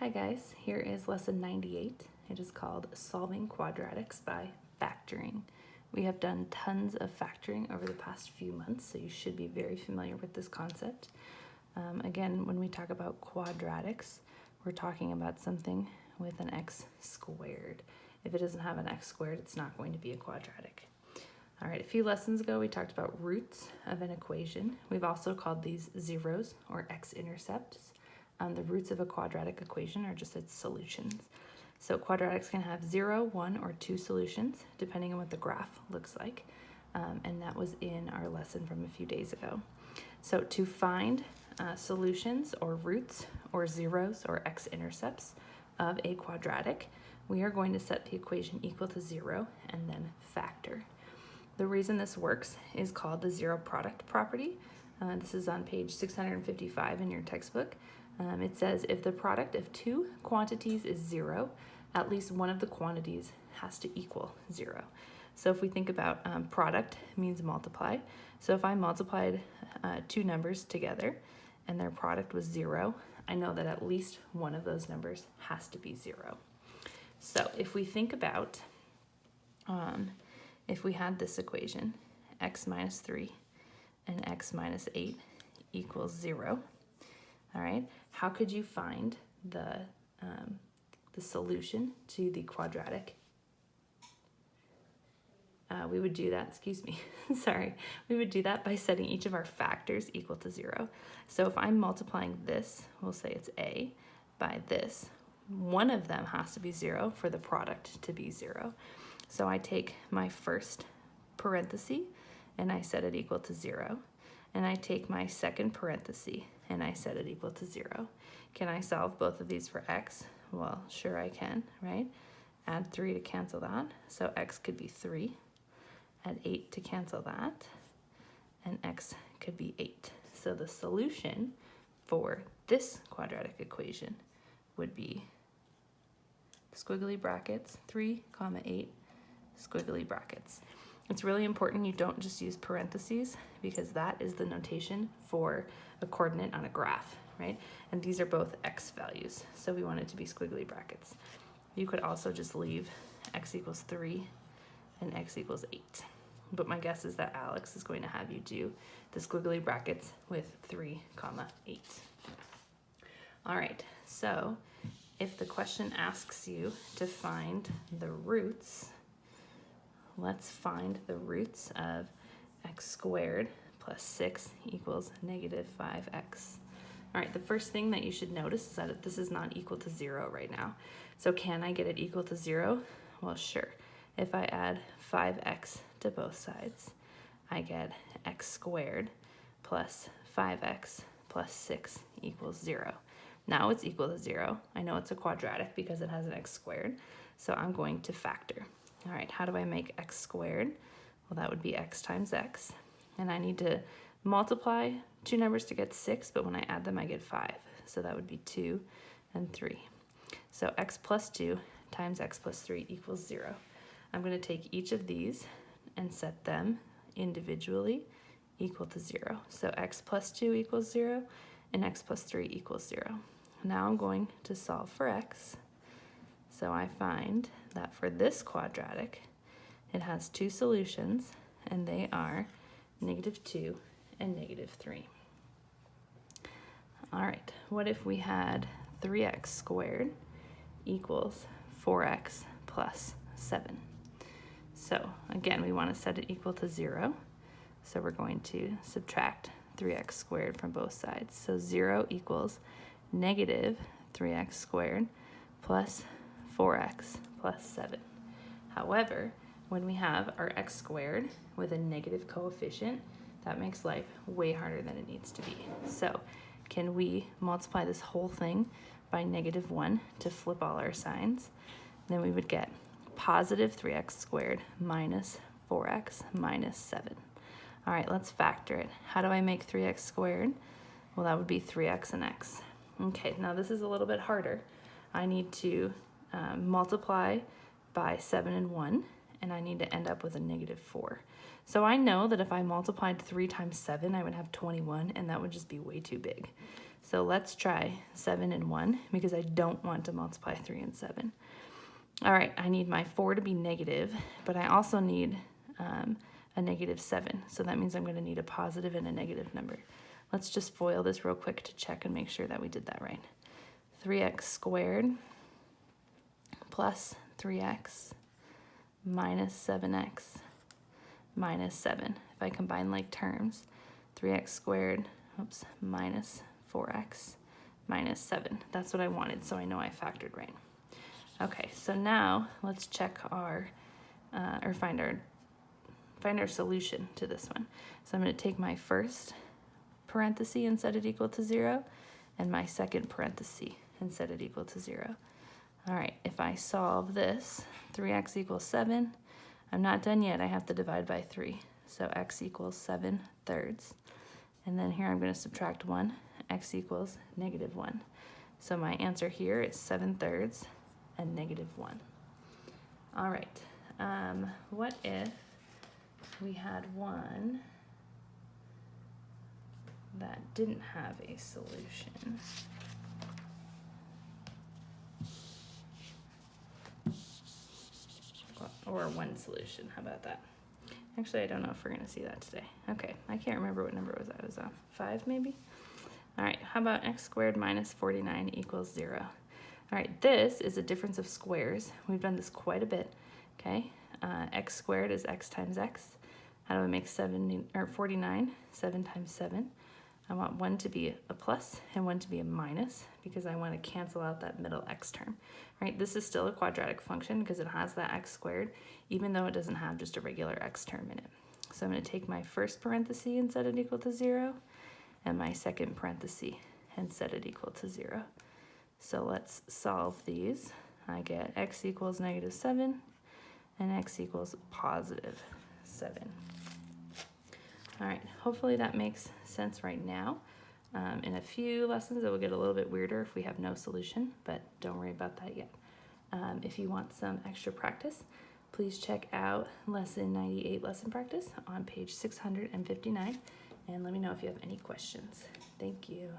Hi guys, here is lesson 98. It is called Solving Quadratics by Factoring. We have done tons of factoring over the past few months, so you should be very familiar with this concept. Again, when we talk about quadratics, we're talking about something with an x squared. If it doesn't have an x squared, it's not going to be a quadratic. All right, a few lessons ago, we talked about roots of an equation. We've also called these zeros or x-intercepts. The roots of a quadratic equation are just its solutions. So quadratics can have 0, 1, or 2 solutions, depending on what the graph looks like. And that was in our lesson from a few days ago. So to find solutions or roots or zeros or x-intercepts of a quadratic, we are going to set the equation equal to 0 and then factor. The reason this works is called the zero product property. This is on page 655 in your textbook. It says if the product of two quantities is 0, at least one of the quantities has to equal 0. So if we think about product means multiply. So if I multiplied two numbers together and their product was 0, I know that at least one of those numbers has to be 0. So if we think about, if we had this equation, x minus 3 and x minus 8 equals 0, all right, how could you find the solution to the quadratic? We would do that, we would do that by setting each of our factors equal to 0. So if I'm multiplying this, we'll say it's a, by this, one of them has to be 0 for the product to be 0. So I take my first parenthesis and I set it equal to 0. And I take my second parenthesis and I set it equal to 0. Can I solve both of these for x? Well, sure I can, right? Add 3 to cancel that. So x could be 3. Add 8 to cancel that. And x could be 8. So the solution for this quadratic equation would be squiggly brackets, 3, 8, squiggly brackets. It's really important you don't just use parentheses because that is the notation for a coordinate on a graph, right? And these are both x values, so we want it to be squiggly brackets. You could also just leave x equals 3 and x equals 8. But my guess is that Alex is going to have you do the squiggly brackets with 3, 8. All right, so if the question asks you to find the roots, let's find the roots of x squared plus 6 equals negative 5x. All right, the first thing that you should notice is that this is not equal to 0 right now. So can I get it equal to 0? Well, sure. If I add 5x to both sides, I get x squared plus 5x plus 6 equals 0. Now it's equal to 0. I know it's a quadratic because it has an x squared, so I'm going to factor. All right, how do I make x squared? Well, that would be x times x. And I need to multiply two numbers to get 6, but when I add them, I get 5. So that would be 2 and 3. So x plus 2 times x plus 3 equals 0. I'm going to take each of these and set them individually equal to 0. So x plus 2 equals 0 and x plus 3 equals 0. Now I'm going to solve for x. So I find that for this quadratic, it has two solutions, and they are negative 2 and negative 3. All right, what if we had 3x squared equals 4x plus 7? So again, we want to set it equal to 0. So we're going to subtract 3x squared from both sides. So 0 equals negative 3x squared plus 4x plus 7. However, when we have our x squared with a negative coefficient, that makes life way harder than it needs to be. So can we multiply this whole thing by negative 1 to flip all our signs? Then we would get positive 3x squared minus 4x minus 7. All right, let's factor it. How do I make 3x squared? Well, that would be 3x and x. Okay, now this is a little bit harder. I need to multiply by 7 and 1, and I need to end up with a negative 4. So I know that if I multiplied 3 times 7, I would have 21, and that would just be way too big. So let's try 7 and 1 because I don't want to multiply 3 and 7. All right, I need my 4 to be negative, but I also need a negative 7. So that means I'm going to need a positive and a negative number. Let's just FOIL this real quick to check and make sure that we did that right. 3x squared plus 3x minus 7x minus 7. If I combine like terms, 3x squared, minus 4x minus 7. That's what I wanted, so I know I factored right. Okay, so now let's check our, or find our solution to this one. So I'm going to take my first parenthesis and set it equal to 0, and my second parenthesis and set it equal to 0. All right, if I solve this, 3x equals 7. I'm not done yet, I have to divide by 3. So x equals 7/3. And then here I'm going to subtract 1, x equals negative 1. So my answer here is 7/3 and negative 1. All right, what if we had one that didn't have a solution? Or one solution, how about that? Actually, I don't know if we're gonna see that today. Okay, I can't remember what number I was on. 5 maybe? All right, how about x squared minus 49 equals 0? All right, this is a difference of squares. We've done this quite a bit, okay? X squared is x times x. How do I make 49? 7 times 7. I want one to be a plus and one to be a minus because I want to cancel out that middle x term. Right? This is still a quadratic function because it has that x squared, even though it doesn't have just a regular x term in it. So I'm going to take my first parenthesis and set it equal to 0, and my second parenthesis and set it equal to 0. So let's solve these. I get x equals negative 7 and x equals positive 7. All right, hopefully that makes sense right now. In a few lessons, it will get a little bit weirder if we have no solution, but don't worry about that yet. If you want some extra practice, please check out lesson 98 lesson practice on page 659, and let me know if you have any questions. Thank you.